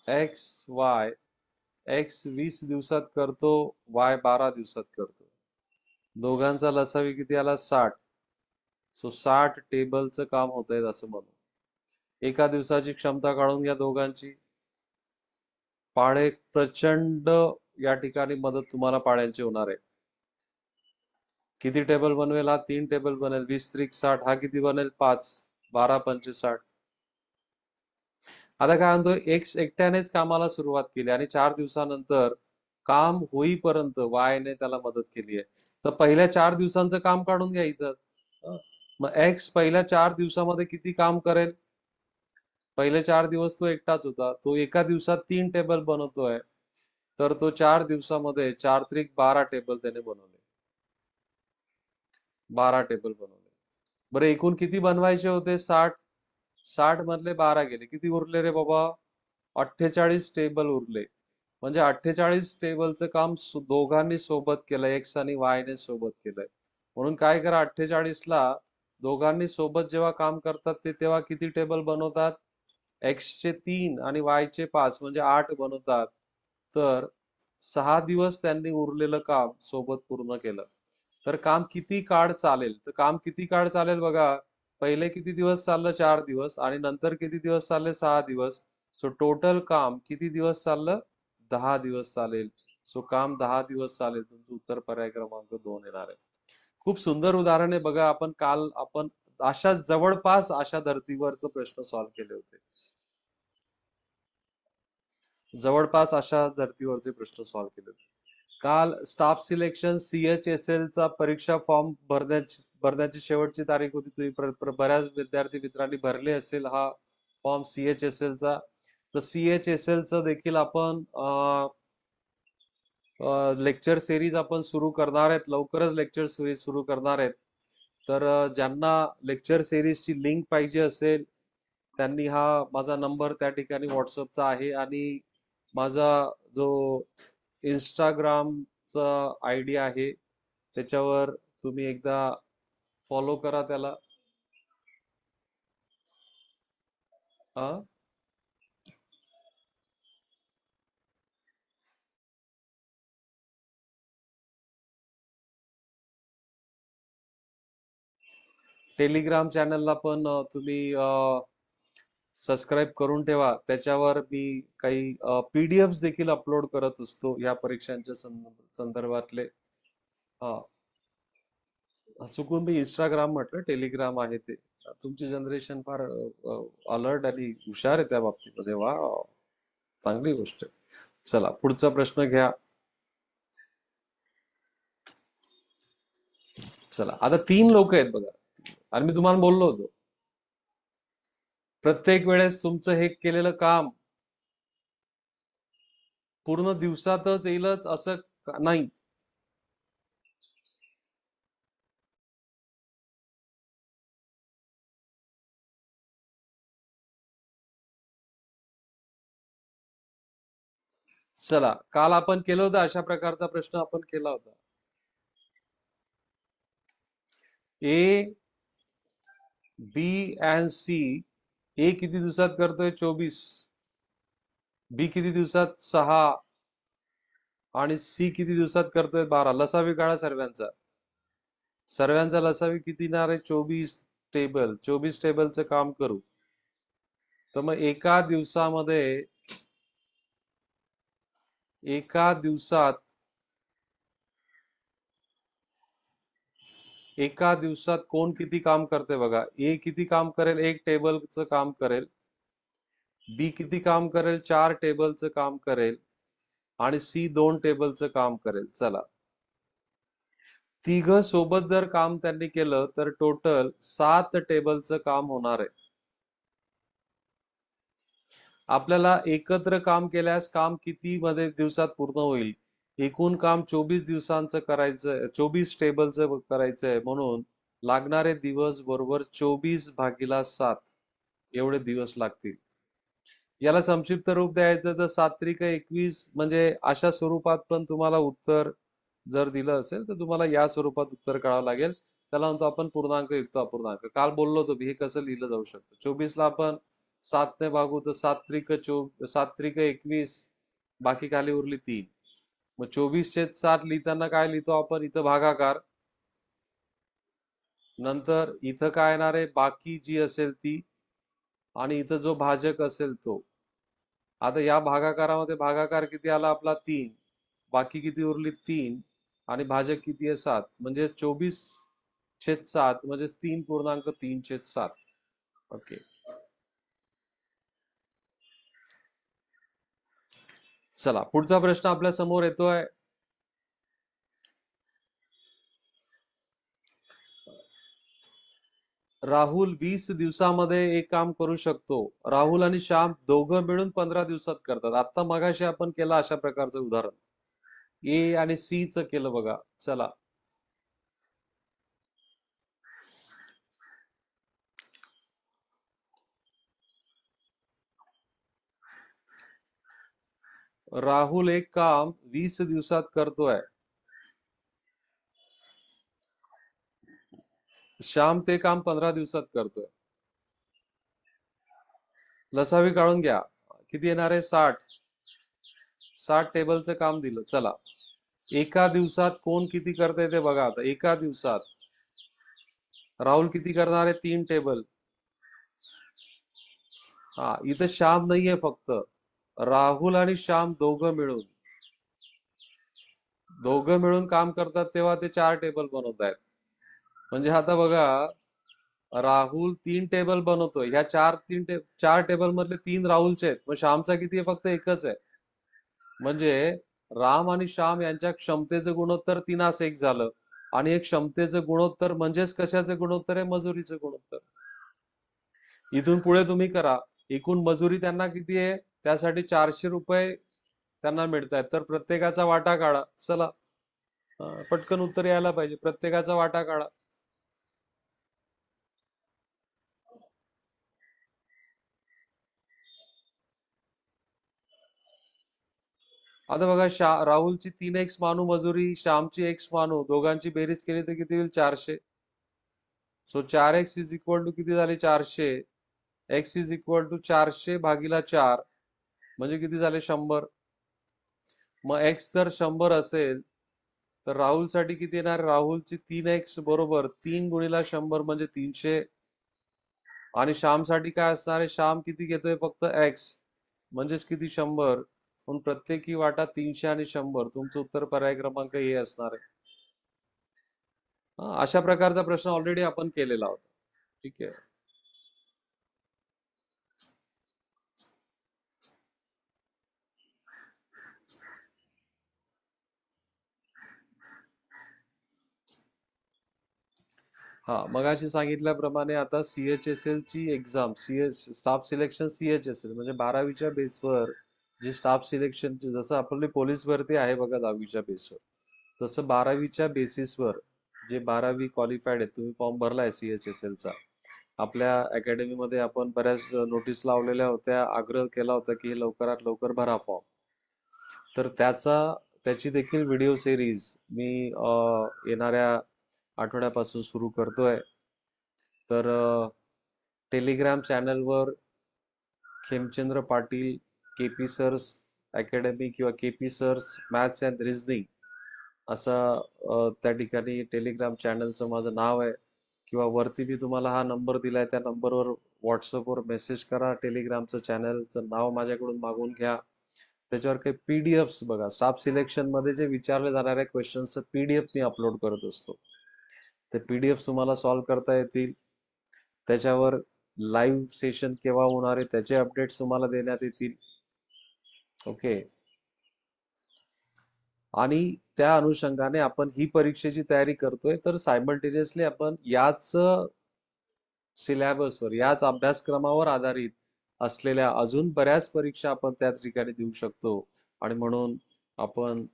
एक्स वाय, एक्स 20 दिवसात करतो, वाय 12 दिवसात करतो. दोघांचा लसावी किती आला? 60. सो 60 टेबलचं काम होतंय असं म्हणू. एका दिवसाची क्षमता काढून घ्या दोघांची. पाढे प्रचंड या ठिकाणी मदत तुम्हाला पाड्यांची होणार आहे. किती टेबल बनवेल? हा 3 टेबल बनेल. 20 त्रिक 60. हा किती बनेल? 5. 12 पंचे 60. आता काय म्हणतो, एक्स एकट्यानेच कामाला सुरुवात केली आणि 4 दिवसानंतर काम होईपर्यंत वाय ने त्याला मदत केली आहे. तर पहिल्या 4 दिवसांचं काम काढून घ्या इथं. मग एक्स पहिल्या 4 दिवसामध्ये किती काम करेल? पहिले 4 दिवस तो एकटाच होता. तो एका दिवसात 3 टेबल बनवतोय. तर तो 4 दिवसामध्ये 4 त्रिक 12 टेबल त्याने बनवले. 12 टेबल बनवले. बरं, एकूण किती बनवायचे होते? 60. 60 मधले 12 गेले. किती उरले रे बाबा? 48 टेबल उरले. म्हणजे 48 टेबलचं काम दोघांनी सोबत केलंय. एक्स आणि वाय ने सोबत केलंय. म्हणून काय करा, 48 ला दोघांनी सोबत जेव्हा काम करतात ते तेव्हा किती टेबल बनवतात? एक्स चे 3 आणि वाय चे 5 म्हणजे 8 बनवतात. तर 6 दिवस त्यांनी उरलेलं काम सोबत पूर्ण केलं. तर काम किती काळ चालेल? तर काम किती काळ चालेल बघा. पहिले किती दिवस चाललं? 4 दिवस. आणि नंतर किती दिवस चालले? 6 दिवस. सो टोटल काम किती दिवस चाललं? 10 दिवस चालेल. सो काम 10 दिवस चालेल. तुमचं उत्तर पर्याय क्रमांक 2 येणार आहे. खूप सुंदर उदाहरण आहे बघा. आपण अशा जवळपास अशा धर्तीवरच प्रश्न सॉल्व्ह केले होते. जवळपास अशा धर्तीवरचे प्रश्न सॉल्व्ह केले होते. काल स्टाफ सिलेक्शन CHSL चा परीक्षा फॉर्म भरण्याची शेवटची तारीख होती. तुम्ही बऱ्याच विद्यार्थी मित्रांनी भरले असेल हा फॉर्म CHSL चा. तर CHSL च देखील आपण लेक्चर सिरीज आपण सुरू करणार आहेत. लवकरच लेक्चर सिरीज सुरू करणार आहेत. तर ज्यांना लेक्चर सिरीजची लिंक पाहिजे असेल त्यांनी हा माझा नंबर त्या ठिकाणी व्हॉट्सअपचा आहे आणि माझा जो इंस्टाग्रामचा ID आहे त्याच्यावर तुम्ही एकदा फॉलो करा त्याला. टेलिग्राम चॅनलला पण तुम्ही सबस्क्राईब करून ठेवा. त्याच्यावर मी काही PDFs देखील अपलोड करत असतो या परीक्षांच्या संदर्भातले. हा, चुकून मी इंस्टाग्राम म्हटलं, टेलिग्राम आहे ते. तुमची जनरेशन फार अलर्ट आणि हुशार आहे त्या बाबतीमध्ये. वा, चांगली गोष्ट आहे. चला, पुढचा प्रश्न घ्या. चला आता 3 लोक आहेत बघा. आणि मी तुम्हाला बोललो होतो प्रत्येक वेळेस तुमचं हे केलेलं काम पूर्ण दिवसातच येईलच असं नाही. चला काल आपण केलं होतं अशा प्रकारचा प्रश्न आपण केला होता. A B and C. ए किती दिवसात करतोय 24. बी किती दिवसात 6. आणि सी किती दिवसात करतोय 12. लसावी काढा सर्वांचा. सर्वांचा लसावी किती येणार आहे 24 टेबल. 24 टेबलचं काम करू. तर मग एका दिवसात कोण किती काम करते बघा. ए किती काम करेल 1 टेबलचं काम करेल. बी किती काम करेल 4 टेबलचं काम करेल. आणि सी 2 टेबलचं काम करेल. चला तिघ सोबत जर काम त्यांनी केलं तर टोटल 7 टेबलचं काम होणार आहे. आपल्याला एकत्र काम केल्यास काम किती मध्ये दिवसात पूर्ण होईल. एकूण काम 24 दिवसांचं करायचं, 24 टेबलचं करायचंय म्हणून लागणारे दिवस बरोबर 24/7 एवढे दिवस लागतील. याला संक्षिप्त रूप द्यायचं तर 7 त्रिक 21 म्हणजे अशा स्वरूपात पण तुम्हाला उत्तर जर दिलं असेल तर तुम्हाला या स्वरूपात उत्तर काढावं लागेल. त्याला म्हणतो आपण पूर्णांक युक्त अपूर्णांक. काल बोललो होतो हे कसं लिहिलं जाऊ शकतं. 24 ला आपण 7 ने भागू तर 7 त्रिक 21. बाकी खाली उरली 3. मग 24/7 लिहिताना काय लिहितो आपण इथं भागाकार. नंतर इथं काय येणार आहे बाकी जी असेल ती. आणि इथं जो भाजक असेल तो. आता या भागाकारामध्ये भागाकार किती आला आपला 3. बाकी किती उरली 3. आणि भाजक किती आहे 7. म्हणजे 24/7 म्हणजे 3.3/7. ओके. चला पुढचा प्रश्न आपल्या समोर येतोय. राहुल 20 दिवसामध्ये एक काम करू शकतो. राहुल आणि श्याम दोघं मिळून 15 दिवसात करतात. आता मगाशी आपण केलं अशा प्रकारचं उदाहरण. ए आणि सी च केलं बघा. चला राहुल एक काम 20 दिवसात करतोय. श्याम ते काम 15 दिवसात करतोय. लसावी काढून घ्या. किती येणार आहे 60. 60 टेबलचं काम दिलं. चला एका दिवसात कोण किती करते ते बघा. आता एका दिवसात राहुल किती करणार आहे 3 टेबल. हा इथं श्याम नाहीये फक्त. राहुल आणि श्याम दोघं मिळून काम करतात तेव्हा ते 4 टेबल बनवत आहेत. म्हणजे आता बघा राहुल 3 टेबल बनवतोय. ह्या 4 टेबल मधले 3 राहुलचे आहेत. मग श्यामचा किती आहे फक्त एकच आहे. म्हणजे राम आणि श्याम यांच्या क्षमतेचं गुणोत्तर 3:1 झालं. आणि एक क्षमतेचं गुणोत्तर म्हणजेच कशाचं गुणोत्तर आहे मजुरीचं गुणोत्तर. इथून पुढे तुम्ही करा. एकूण मजुरी त्यांना किती आहे त्यासाठी 400 रुपये त्यांना मिळत आहेत. तर प्रत्येकाचा वाटा काढा. चला पटकन उत्तर यायला पाहिजे. प्रत्येकाचा वाटा काढा. आता बघा राहुलची 3x मानू मजुरी, श्यामची x मानू, दोघांची बेरीज केली तर किती होईल 400. So 4x is equal to किती झाले 400. x इज इक्वल टू 400/4 म्हणजे किती झाले 100. मग x जर 100 असेल तर राहुलसाठी किती येणार. राहुलची 3x बरोबर 3 × 100 म्हणजे 300. आणि श्यामसाठी काय असणार आहे. श्याम किती घेतोय फक्त x म्हणजेच किती 100. म्हणून प्रत्येकी वाटा 300 आणि 100. तुमचं उत्तर पर्याय क्रमांक हे असणार आहे. अशा प्रकारचा प्रश्न ऑलरेडी आपण केलेला होता. ठीक आहे. हा, मगाशी सांगितल्याप्रमाणे आता CHSL ची एक्झाम, स्टाफ सिलेक्शन CHSL म्हणजे 12वीच्या बेसवर जे स्टाफ सिलेक्शन, जसं आपली पोलीस भरती आहे बघा 10वीच्या बेसवर, तसं 12वीच्या बेसिसवर जे 12वी क्वालिफाईड आहेत, तुम्ही फॉर्म भरलाय CHSL चा, आपल्या अकॅडमीमध्ये आपण बऱ्याच नोटीस लावलेल्या होत्या, आग्रह केला होता की हे लवकरात लवकर भरा फॉर्म. तर त्याची देखील व्हिडिओ सिरीज मी येणाऱ्या आठवड्यापासून सुरू करतोय. तर टेलिग्राम चॅनलवर खेमचंद्र पाटील KP सर्स अकॅडमी किंवा KP सर्स मॅथ्स अँड रिझनिंग असा त्या ठिकाणी टेलिग्राम चॅनलचं माझं नाव आहे, किंवा वरती मी तुम्हाला हा नंबर दिलाय त्या नंबरवर व्हॉट्सअपवर मेसेज करा, टेलिग्रामचं चॅनलचं नाव माझ्याकडून मागून घ्या. त्याच्यावर काही PDFs बघा, स्टाफ सिलेक्शन मध्ये जे विचारले जाणाऱ्या क्वेश्चन्सचं PDF मी अपलोड करत असतो. ते PDF तुम्हाला सॉल्व्ह करता येतील. त्याच्यावर लाईव्ह सेशन केव्हा होणार आहे त्याचे अपडेट्स तुम्हाला देण्यात येतील. ओके. आणि त्या अनुषंगाने आपण ही परीक्षेची तयारी करतोय, तर सायमल्टेनियसली आपण याच सिलॅबसवर, याच अभ्यासक्रमावर आधारित असलेल्या अजून बऱ्याच परीक्षा आपण त्या ठिकाणी देऊ शकतो. आणि म्हणून आपण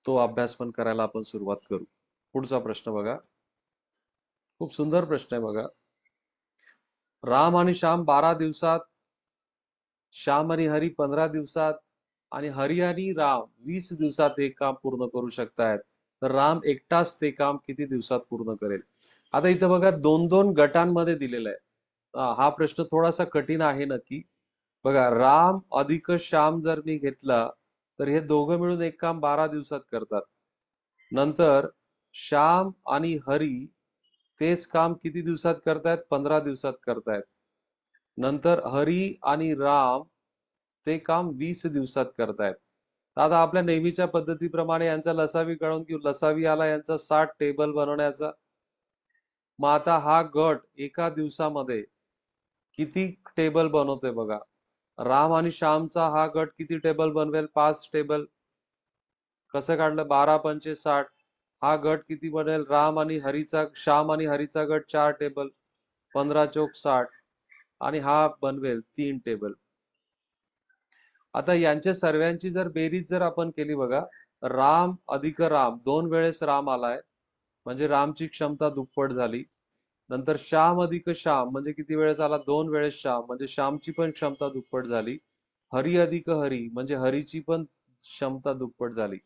तो अभ्यास पण करायला आपण सुरुवात करू. पुढचा प्रश्न बघा, खूप सुंदर प्रश्न आहे बघा. राम आणि श्याम 12 दिवसात, श्याम आणि हरी 15 दिवसात आणि हरी आणि राम 20 दिवसात हे काम पूर्ण करू शकतायत, तर राम एकटाच ते काम किती दिवसात पूर्ण करेल? आता इथं बघा 2-2 गटांमध्ये दिलेलं आहे. हा प्रश्न थोडासा कठीण आहे नक्की. बघा, राम अधिक श्याम जर मी घेतला तर हे दोघं मिळून एक काम 12 दिवसात करतात. नंतर श्याम आणि हरी तेच काम किती दिवसात करतायत? 15 दिवसात करतायत. नंतर हरी आणि राम ते काम 20 दिवसात करतायत. आता आपल्या नेहमीच्या पद्धतीप्रमाणे यांचा लसावी काढून घेऊ. लसावी आला यांचा 60 टेबल बनवण्याचा. मग आता हा गट एका दिवसामध्ये किती टेबल बनवतोय बघा. राम आणि श्यामचा हा गट किती टेबल बनवेल? 5 टेबल. कसं काढलं? 12 पंचे 60. हा गट किती बनेल? श्याम आणि हरीचा गट 4 टेबल, 15 चोक 60, आणि हा बनवेल 3 टेबल. आता यांच्या सर्वांची जर बेरीज जर आपण केली बघा, राम अधिक राम 2 वेळेस राम आलाय म्हणजे रामची क्षमता दुप्पट झाली. नंतर श्याम अधिक श्याम म्हणजे किती वेळेस आला? 2 वेळेस श्याम म्हणजे श्यामची पण क्षमता दुप्पट झाली. हरी अधिक हरी म्हणजे हरीची पण क्षमता दुप्पट झाली.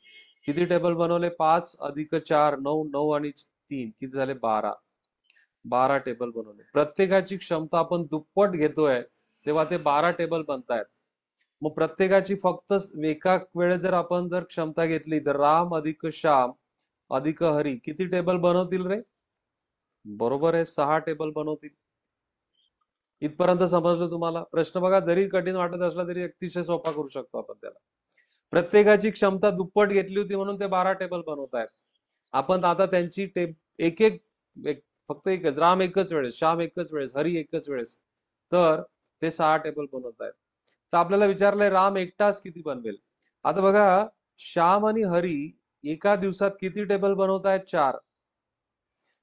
किती टेबल बनवले? 5 अधिक 4 9, 9 आणि 3 किती झाले? 12. 12 टेबल बनवले. प्रत्येकाची क्षमता आपण दुप्पट घेतोय तेव्हा ते 12 टेबल बनतायत. मग प्रत्येकाची फक्त एका वेळेस जर आपण जर क्षमता घेतली तर राम अधिक श्याम अधिक हरी किती टेबल बनवतील रे? बरोबर आहे, 6 टेबल बनवतील. इथपर्यंत समजलं तुम्हाला? प्रश्न बघा, जरी कठीण वाटत असला तरी अतिशय सोपा करू शकतो आपण त्याला. प्रत्येकाची क्षमता दुप्पट घेतली होती म्हणून ते 12 टेबल बनवतायत. आपण आता त्यांची एक एक फक्त एकच, राम एकच वेळेस, श्याम एकच वेळेस, हरी एकच वेळेस, तर ते 6 टेबल बनवतायत. तर आपल्याला विचारलंय राम एकटाच किती बनवेल. आता बघा, श्याम आणि हरी एका दिवसात किती टेबल बनवतायत? 4.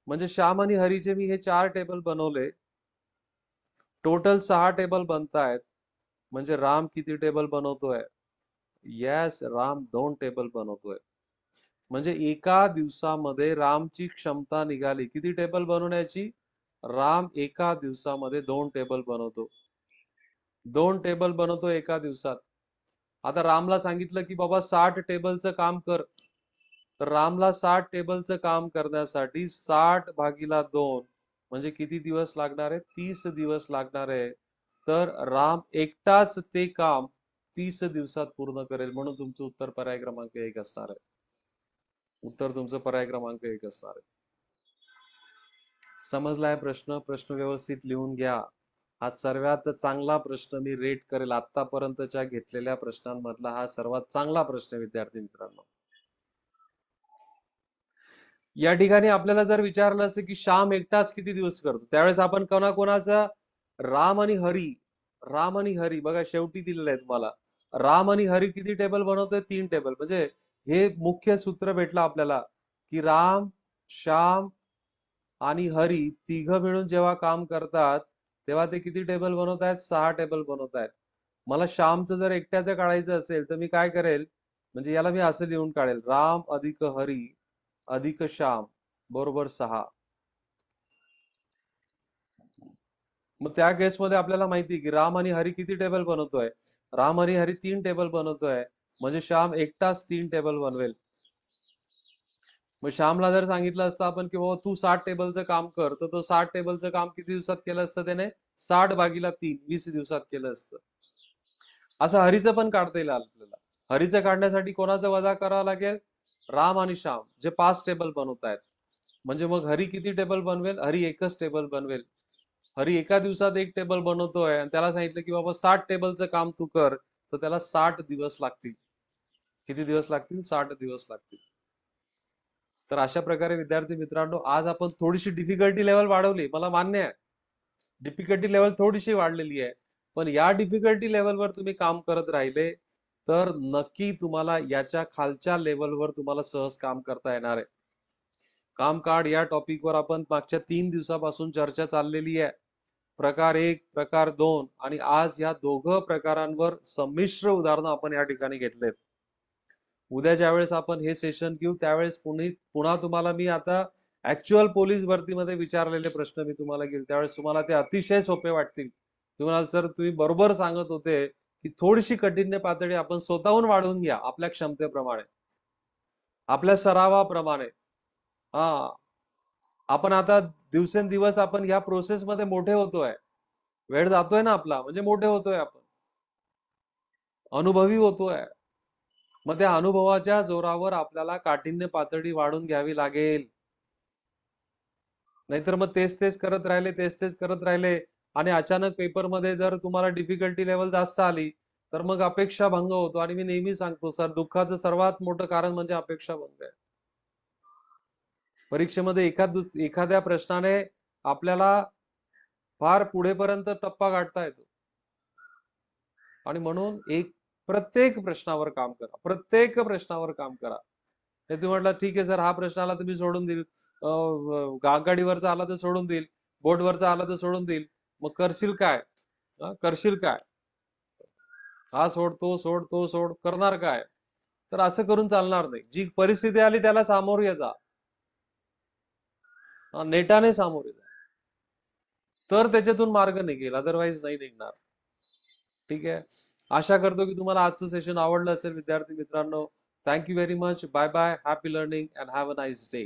म्हणजे श्याम आणि हरीचे मी हे 4 टेबल बनवले, टोटल 6 टेबल बनतायत. म्हणजे राम किती टेबल बनवतोय? येस, राम 2 टेबल बनवतोय. म्हणजे एका दिवसामध्ये रामची क्षमता निघाली किती टेबल बनवण्याची? राम एका दिवसामध्ये 2 टेबल बनवतो. 2 टेबल बनवतो एका दिवसात. आता रामला सांगितलं की बाबा 60 टेबलचं काम कर, तर रामला 60 टेबलचं काम करण्यासाठी 60 भागीला 2 म्हणजे किती दिवस लागणार आहे? 30 दिवस लागणार आहे. तर राम एकटाच ते काम 30 दिवसात पूर्ण करेल. म्हणून तुमचं उत्तर पर्याय क्रमांक 1 असणार आहे. उत्तर तुमचं पर्याय क्रमांक 1 असणार आहे. समजलाय प्रश्न? प्रश्न व्यवस्थित लिहून घ्या. हा सर्वात चांगला प्रश्न मी रेट करेल, आतापर्यंतच्या घेतलेल्या प्रश्नांमधला हा सर्वात चांगला प्रश्न विद्यार्थी मित्रांनो. या ठिकाणी आपल्याला जर विचारलं असेल की श्याम एकटाच किती दिवस करतो, त्यावेळेस आपण कोणाकोणाचा? राम आणि हरी, राम आणि हरी बघा शेवटी दिलेलं आहे तुम्हाला. राम आणि हरी किती टेबल बनवतोय? 3 टेबल. म्हणजे हे मुख्य सूत्र भेटलं आपल्याला की राम, श्याम आणि हरी तिघं मिळून जेव्हा काम करतात तेव्हा ते किती टेबल बनवत आहेत? 6 टेबल बनवत आहेत. मला श्यामचं जर एकट्याचं काढायचं असेल तर मी काय करेल? म्हणजे याला मी असं लिहून काढेल, राम अधिक हरी अधिक श्याम बरोबर 6. मग त्या केसमध्ये आपल्याला माहिती आहे की राम आणि हरी किती टेबल बनवतोय? राम आणि हरी 3 टेबल बनवतोय. म्हणजे श्याम एकटाच 3 टेबल बनवेल. मग श्यामला जर सांगितलं असतं आपण की बाबा तू 60 टेबलचं काम कर, तर तो 60 टेबलचं काम किती दिवसात केलं असतं त्याने? 60 भागीला 3 20 दिवसात केलं असतं. असं हरीचं पण काढता येईल आपल्याला. हरीचं काढण्यासाठी कोणाचं वजा करावं लागेल? राम आणि श्याम जे 5 टेबल बनवत आहेत. म्हणजे मग हरी किती टेबल बनवेल? हरी एकच टेबल बनवेल. हरी एका दिवसात एक टेबल बनवतोय आणि त्याला सांगितलं की बाबा 60 टेबलचं काम तू कर, तर त्याला 60 दिवस लागतील. किती दिवस लागतील? 60 दिवस लागतील. तर अशा प्रकारे विद्यार्थी मित्रांनो, आज आपण थोडीशी डिफिकल्टी लेवल वाढवली, मला मान्य आहे. डिफिकल्टी लेवल थोडीशी वाढलेली आहे. पण या डिफिकल्टी लेवलवर तुम्ही काम करत राहिले तर नक्की तुम्हाला याच्या खालच्या लेवलवर तुम्हाला सहज काम करता येणार आहे. काम कार्ड या टॉपिकवर आपण मागच्या 3 दिवसापासून चर्चा चाललेली आहे. प्रकार 1, प्रकार 2 आणि आज या दोघं प्रकारांवर संमिश्र उदाहरणं आपण या ठिकाणी घेतलेत. उद्या ज्यावेळेस आपण हे सेशन घेऊ त्यावेळेस पुन्हा तुम्हाला मी आता ऍक्च्युअल पोलीस भरतीमध्ये विचारलेले प्रश्न मी तुम्हाला घेईल, त्यावेळेस तुम्हाला ते अतिशय सोपे वाटतील. तुम्हाला सर तुम्ही बरोबर सांगत होते की थोडीशी कठीण्य पातळी आपण स्वतःहून वाढवून घ्या आपल्या क्षमतेप्रमाणे, आपल्या सरावाप्रमाणे. हा, आपण आता दिवसेंदिवस आपण या प्रोसेसमध्ये मोठे होतोय. वेळ जातोय ना आपला, म्हणजे मोठे होतोय आपण, अनुभवी होतोय. मग त्या अनुभवाच्या जोरावर आपल्याला काठिण्य पातळी वाढून घ्यावी लागेल. नाहीतर मग तेच तेच करत राहिले, तेच तेच करत राहिले आणि अचानक पेपरमध्ये जर तुम्हाला डिफिकल्टी लेवल जास्त आली तर मग अपेक्षा भंग होतो. आणि मी नेहमी सांगतो सर, दुःखाचं सर्वात मोठं कारण म्हणजे अपेक्षा भंग आहे. परीक्षेमध्ये एखाद्या प्रश्नाने आपल्याला फार पुढेपर्यंत टप्पा गाठता येतो. आणि म्हणून प्रत्येक प्रश्नावर काम करा, प्रत्येक प्रश्नावर काम करा. हे तुम्ही म्हटलं ठीक आहे सर, हा प्रश्न आला तर मी सोडून देईल, आगगाडीवरचा आला तर सोडून देईल, बोर्डवरचा आला तर सोडून देईल. मग करशील काय? करशील काय? हा सोड, तो सोड, तो सोड, करणार काय? तर असं करून चालणार नाही. जी परिस्थिती आली त्याला सामोरे जा, नेटाने सामोरे जा, तर त्याच्यातून मार्ग निघेल, अदरवाईज नाही निघणार. ठीक आहे. आशा करतो की तुम्हाला आजचं सेशन आवडलं असेल विद्यार्थी मित्रांनो. Thank you very much. Bye bye. Happy learning and have a nice day.